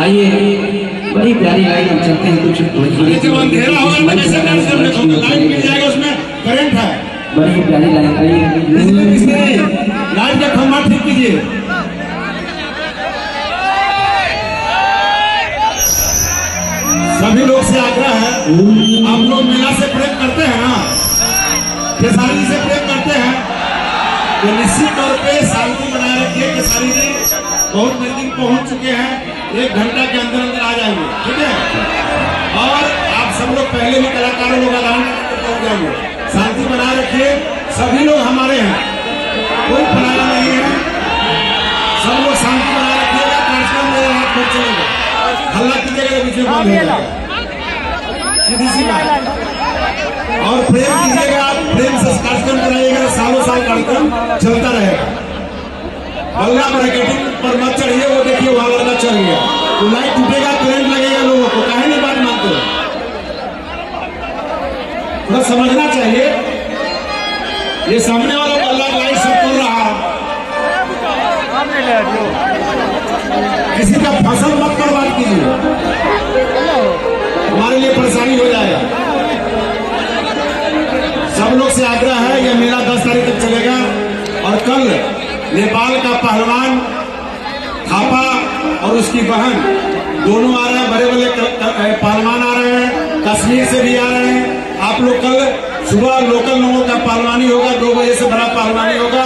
आइए बड़ी प्यारी लाइन हम चलते हैं कुछ जब अंधेरा होगा तो कैसे डांस करने को लाइट मिल जाएगा, उसमें करंट है। बड़ी प्यारी लाइन आइए लाइट का खंभा ठीक कीजिए। सभी लोग से आग्रह है, आप लोग मेला से प्रेम करते हैं ना, खेसारी से प्रेम करते हैं तो निश्चित तौर पे शांति बनाए रखिए। खेसारी जी बहुत नजदीक पहुंच चुके हैं, 1 घंटा के अंदर अंदर आ जाएंगे, ठीक है। और आप सब लोग पहले भी कलाकारों लोग आदान पहुंच जाएंगे। शांति बनाए रखिए, सभी लोग हमारे हैं, कोई पराया नहीं है, सब लोग शांति बनाए रखिएगा। कार्यक्रम मेरे हाथ में चलेगा, हल्ला कीजिएगा तो पीछे बंद हो जाएगा, सीधी सी बात। और प्रेम कीजिएगा, प्रेम से कार्यक्रम कराइएगा, सालों साल कार्यक्रम चलता रहेगा। बल्ला मार्केटिंग पर मत चढ़िए, वो देखिए वहां वाला चढ़ गया, तो लाइट टूटेगा, करंट लगेगा लोगों को, काहे नहीं बात मानते हो? थोड़ा समझना चाहिए, ये सामने वाला बल्ला लाइट सब कर रहा है, किसी का फसल मत बर्बाद कीजिए, हमारे लिए परेशानी हो जाएगा। सब लोग से आग्रह है, यह मेला 10 तारीख तक चलेगा और कल नेपाल का पहलवान थापा और उसकी बहन दोनों आ रहे हैं, बड़े बड़े पहलवान आ रहे हैं, कश्मीर से भी आ रहे हैं। आप लोग कल सुबह लोकल लोगों का पहलवानी होगा, 2 बजे से बड़ा पहलवानी होगा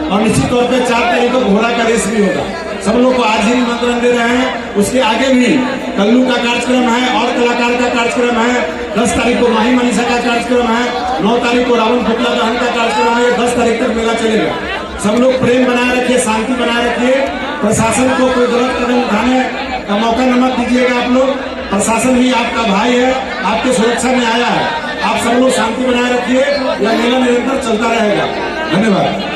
और निश्चित तौर पे 4 तारीख को घोड़ा का रेस भी होगा। सब लोग को आज ही निमंत्रण दे रहे हैं। उसके आगे भी कल्लू का कार्यक्रम है और कलाकार का कार्यक्रम है। 10 तारीख को माही मनीषा का कार्यक्रम है, 9 तारीख को रावण पुतला दहन का कार्यक्रम है। 10 तारीख तक मेला चलेगा। सब लोग प्रेम बनाए रखिए, शांति बनाए रखिए। प्रशासन को कोई गलत कदम उठाने का मौका न मत दीजिएगा। आप लोग, प्रशासन भी आपका भाई है, आपकी सुरक्षा में आया है। आप सब लोग शांति बनाए रखिए, यह मेला निरंतर चलता रहेगा। धन्यवाद।